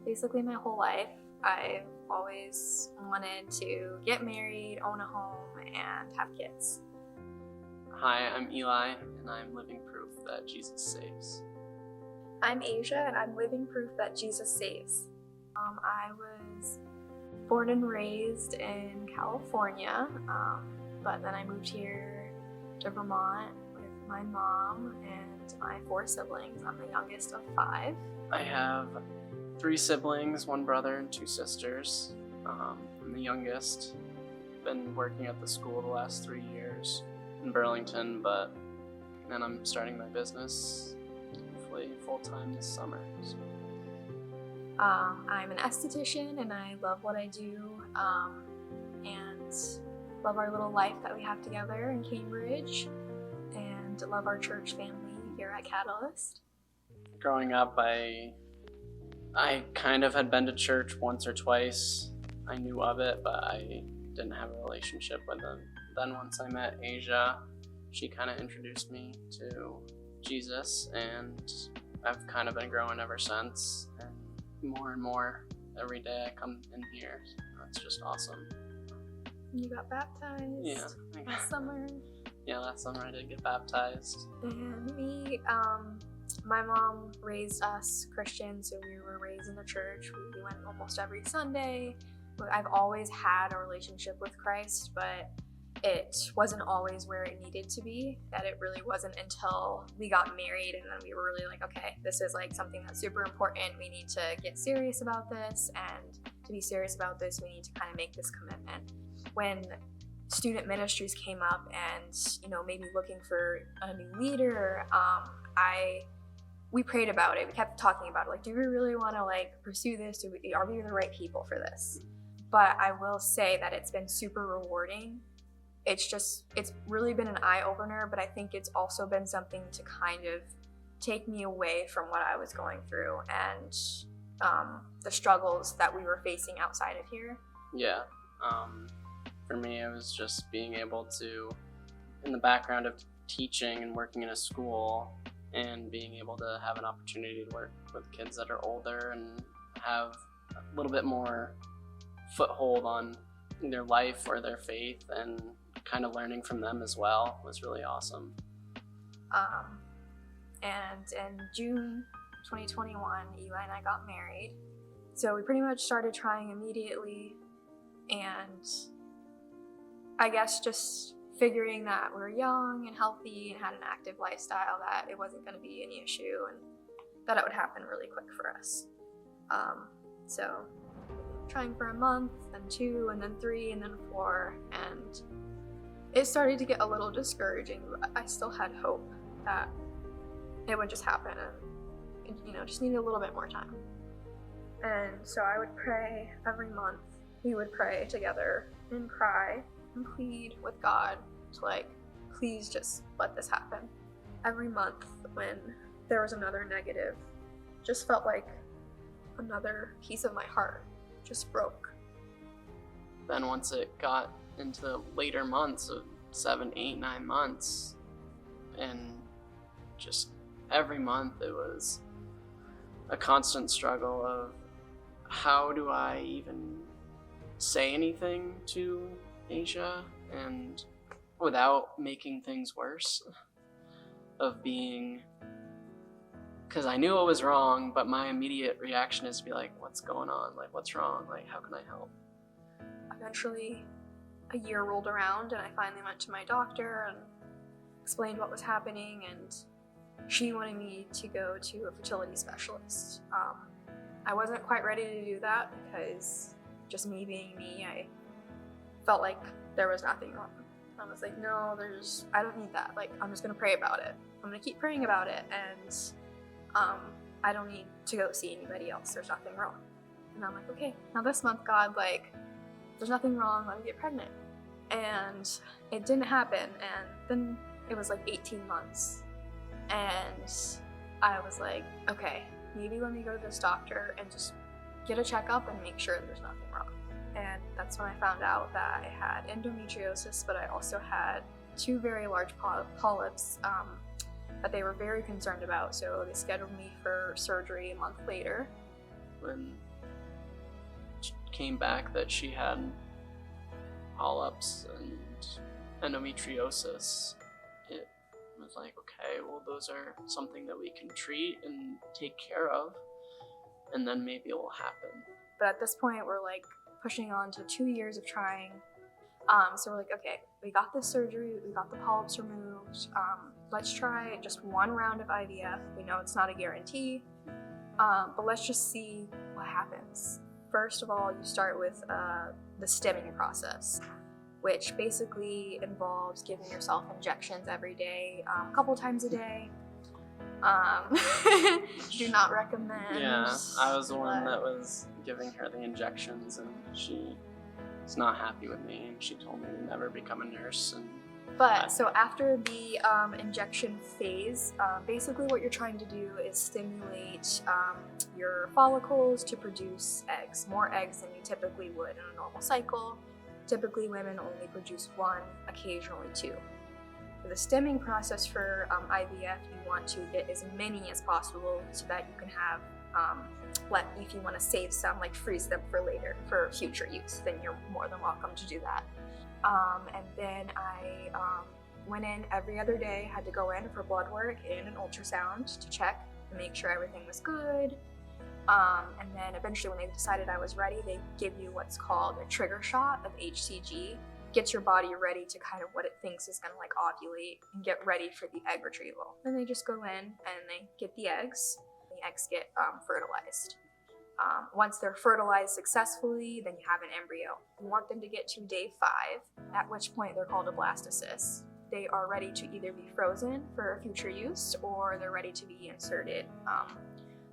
basically my whole life. I've always wanted to get married, own a home, and have kids. Hi, I'm Eli, and I'm living proof that Jesus saves. I'm Asia, and I'm living proof that Jesus saves. I was born and raised in California, but then I moved here to Vermont with my mom and my 4 siblings. I'm the youngest of 5. I have 3 siblings, 1 brother and 2 sisters. I'm the youngest. Been working at the school the last 3 years in Burlington, but then I'm starting my business hopefully full-time this summer. So. I'm an esthetician and I love what I do, and love our little life that we have together in Cambridge, and love our church family here at Catalyst. Growing up, I kind of had been to church once or twice. I knew of it, but I didn't have a relationship with them. Then once I met Asia, she kind of introduced me to Jesus, and I've kind of been growing ever since. And more and more every day I come in here. It's just awesome. You got baptized? Yeah. Last summer? Yeah, last summer I did get baptized. And me, my mom raised us Christian, so we were raised in the church. We went almost every Sunday. I've always had a relationship with Christ, but it wasn't always where it needed to be. That it really wasn't until we got married, and then we were really like, okay, this is like something that's super important. We need to get serious about this, and to be serious about this, we need to kind of make this commitment. When student ministries came up and, maybe looking for a new leader, we prayed about it. We kept talking about it. Like, do we really want to pursue this? Are we the right people for this? But I will say that it's been super rewarding. It's really been an eye-opener, but I think it's also been something to kind of take me away from what I was going through and the struggles that we were facing outside of here. Yeah. For me, it was just being able to, in the background of teaching and working in a school, and being able to have an opportunity to work with kids that are older and have a little bit more foothold on their life or their faith, and kind of learning from them as well was really awesome. And in June 2021, Eli and I got married. So we pretty much started trying immediately, and I guess just figuring that we were young and healthy and had an active lifestyle, that it wasn't going to be any issue and that it would happen really quick for us. So trying for a month, then 2, and then 3, and then 4, and it started to get a little discouraging, but I still had hope that it would just happen, and just needed a little bit more time. And so I would pray every month. We would pray together and cry and plead with God to please just let this happen. Every month when there was another negative, just felt like another piece of my heart just broke. Then once it got into the later months of 7, 8, 9 months, and just every month it was a constant struggle of how do I even say anything to Asia and without making things worse, of being, because I knew it was wrong, but my immediate reaction is to be like, what's going on? What's wrong? How can I help? Eventually, a year rolled around, and I finally went to my doctor and explained what was happening, and she wanted me to go to a fertility specialist. I wasn't quite ready to do that because just me being me, I felt like there was nothing wrong. I was like, no, I don't need that. I'm just gonna pray about it. I'm gonna keep praying about it, and I don't need to go see anybody else. There's nothing wrong. And I'm like, okay, now this month, God, there's nothing wrong, let me get pregnant. And it didn't happen, and then it was 18 months. And I was like, okay, maybe let me go to this doctor and just get a checkup and make sure there's nothing wrong. And that's when I found out that I had endometriosis, but I also had 2 very large polyps that they were very concerned about. So they scheduled me for surgery a month later. When came back that she had polyps and endometriosis, it was like, okay, well, those are something that we can treat and take care of, and then maybe it will happen. But at this point, we're like pushing on to 2 years of trying. So we're like, okay, we got this surgery, we got the polyps removed. Let's try just one round of IVF. We know it's not a guarantee, but let's just see what happens. First of all, you start with the stemming process, which basically involves giving yourself injections every day, a couple times a day. Do not recommend. Yeah, I was the one that was giving her the injections, and she was not happy with me, and she told me to never become a nurse. But so after the injection phase, basically what you're trying to do is stimulate your follicles to produce eggs, more eggs than you typically would in a normal cycle. Typically, women only produce 1, occasionally 2. For the stemming process for IVF, you want to get as many as possible so that you can have, if you want to save some, like freeze them for later, for future use, then you're more than welcome to do that. And then I went in every other day, had to go in for blood work and an ultrasound to check and make sure everything was good. And then eventually when they decided I was ready, they give you what's called a trigger shot of HCG. Gets your body ready to kind of what it thinks is gonna like ovulate and get ready for the egg retrieval. Then they just go in and they get the eggs. The eggs get fertilized. Once they're fertilized successfully, then you have an embryo. You want them to get to day 5, at which point they're called a blastocyst. They are ready to either be frozen for future use or they're ready to be inserted.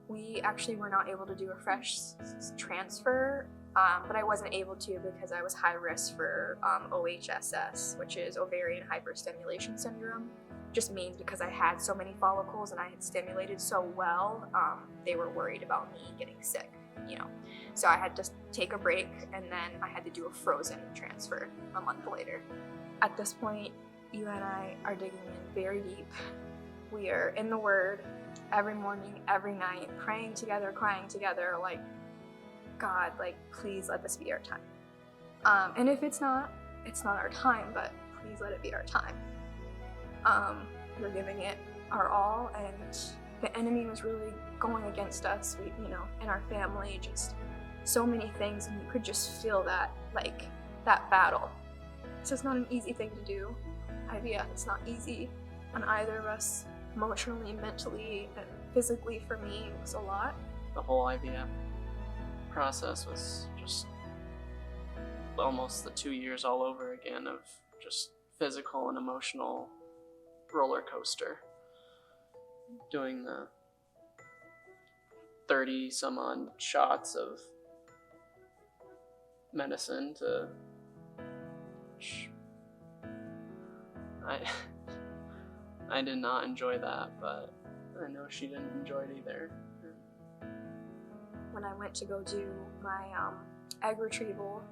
We actually were not able to do a fresh transfer, but I wasn't able to because I was high risk for OHSS, which is ovarian hyperstimulation syndrome. Just means because I had so many follicles and I had stimulated so well, they were worried about me getting sick, you know. So I had to take a break and then I had to do a frozen transfer a month later. At this point, you and I are digging in very deep. We are in the Word every morning, every night, praying together, crying together, like, God, like, please let this be our time. And if it's not our time, but please let it be our time. We're giving it our all, and the enemy was really going against us. We, you know, in our family, just so many things, and you could just feel that, like, that battle. This is not an easy thing to do. IVF, it's not easy on either of us, emotionally, mentally, and physically. For me, it was a lot. The whole IVF process was just almost the 2 years all over again of just physical and emotional roller coaster. Doing the 30 some odd shots of medicine to I did not enjoy that, but I know she didn't enjoy it either. When I went to go do my egg retrieval,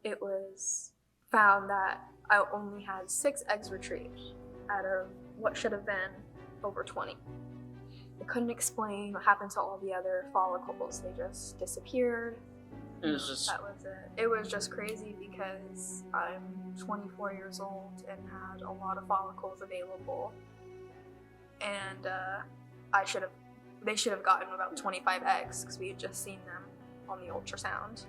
it was found that I only had 6 eggs retrieved out of what should have been over 20. They couldn't explain what happened to all the other follicles. They just disappeared. It was just... That was it. It was just crazy because I'm 24 years old and had a lot of follicles available. And they should have gotten about 25 eggs because we had just seen them on the ultrasound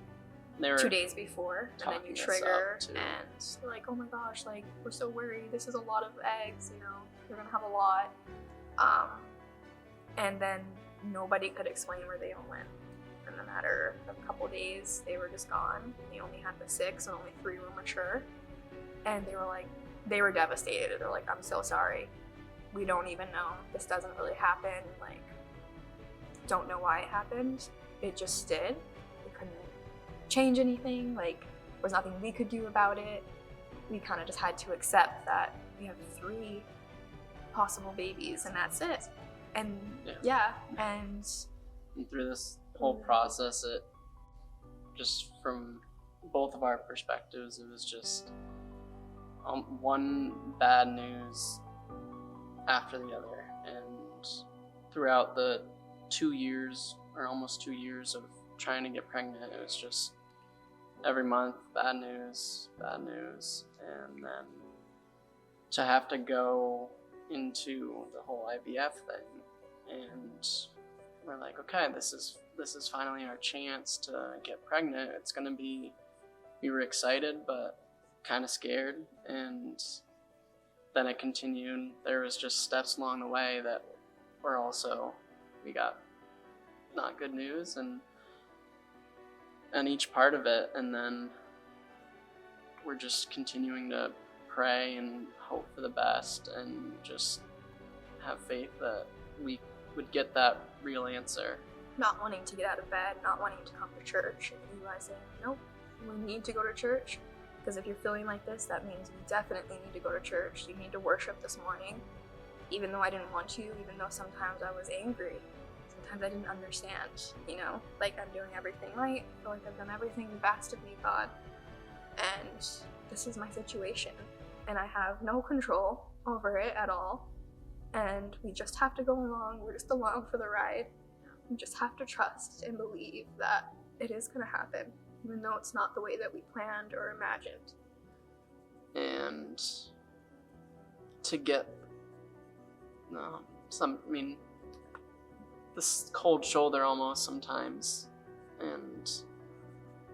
2 days before. And then you trigger and they're like, oh my gosh, like, we're so worried. This is a lot of eggs, you know, you're gonna have a lot. And then nobody could explain where they all went. In a matter of a couple days, they were just gone. They only had the 6 and only 3 were mature. And they were devastated. They're like, I'm so sorry. We don't even know. This doesn't really happen. Like, don't know why it happened. It just did. We couldn't change anything. Like, there was nothing we could do about it. We kind of just had to accept that we have 3 possible babies and that's it. And and through this whole process, it just, from both of our perspectives, it was just one bad news after the other. And throughout the 2 years, or almost 2 years of trying to get pregnant, it was just every month, bad news, and then to have to go into the whole IVF thing, and we're like, okay, this is finally our chance to get pregnant. It's gonna be. We were excited, but kind of scared, and then it continued. There was just steps along the way that were also, we got not good news, and each part of it, and then we're just continuing to pray and hope for the best and just have faith that we would get that real answer. Not wanting to get out of bed, not wanting to come to church, and realizing, nope, we need to go to church, because if you're feeling like this, that means you definitely need to go to church. You need to worship this morning, even though I didn't want to, even though sometimes I was angry. Sometimes I didn't understand, like I'm doing everything right. I feel like I've done everything you've asked of me, God. And this is my situation. And I have no control over it at all. And we just have to go along. We're just along for the ride. We just have to trust and believe that it is going to happen, even though it's not the way that we planned or imagined. And to get this cold shoulder almost sometimes, and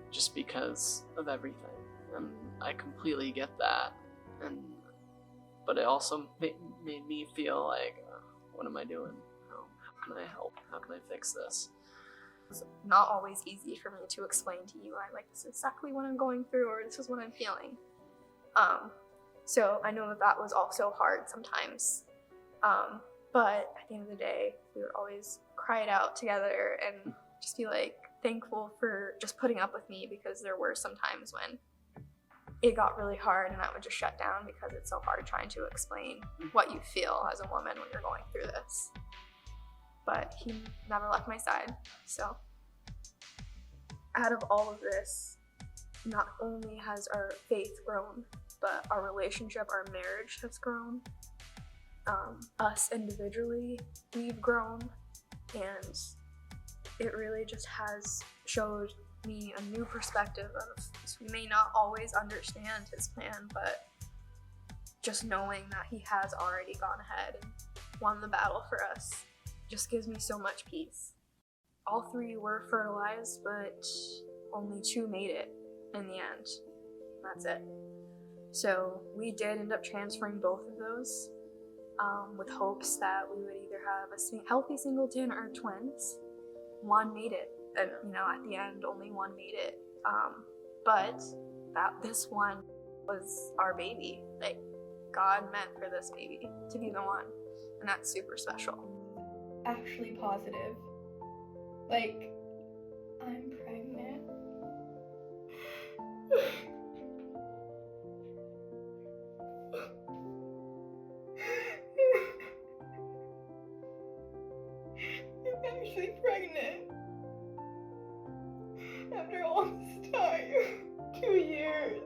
just because of everything, and I completely get that, but it also made me feel like, what am I doing? How can I help? How can I fix this? It's not always easy for me to explain to you. I'm like, this is exactly what I'm going through, or this is what I'm feeling. So I know that was also hard sometimes. But at the end of the day, we would always cry it out together and just be like thankful for just putting up with me, because there were some times when it got really hard and I would just shut down because it's so hard trying to explain what you feel as a woman when you're going through this. But he never left my side. So out of all of this, not only has our faith grown, but our relationship, our marriage has grown. Us individually, we've grown, and it really just has showed me a new perspective of, we may not always understand his plan, but just knowing that he has already gone ahead and won the battle for us just gives me so much peace. All 3 were fertilized, but only 2 made it in the end. That's it. So we did end up transferring both of those, with hopes that we would either have a healthy singleton or twins. One made it, and at the end only one made it. But this one was our baby. Like, God meant for this baby to be the one, and that's super special. Actually positive. Like, I'm pregnant. I'm actually pregnant. After all this time. 2 years.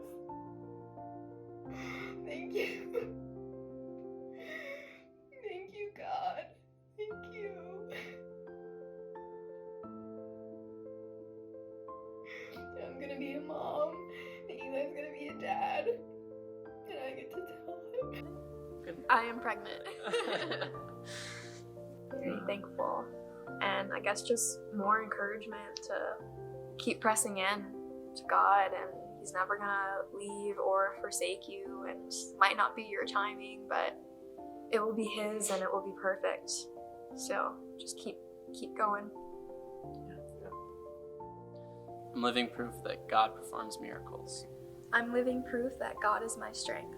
Thank you. Thank you, God. Thank you. I'm gonna be a mom. Eli's gonna be a dad. And I get to tell him. I am pregnant. Very thankful. And I guess just more encouragement to keep pressing in to God, and he's never gonna leave or forsake you, and might not be your timing, but it will be his and it will be perfect. So just keep going. I'm living proof that God performs miracles. I'm living proof that God is my strength.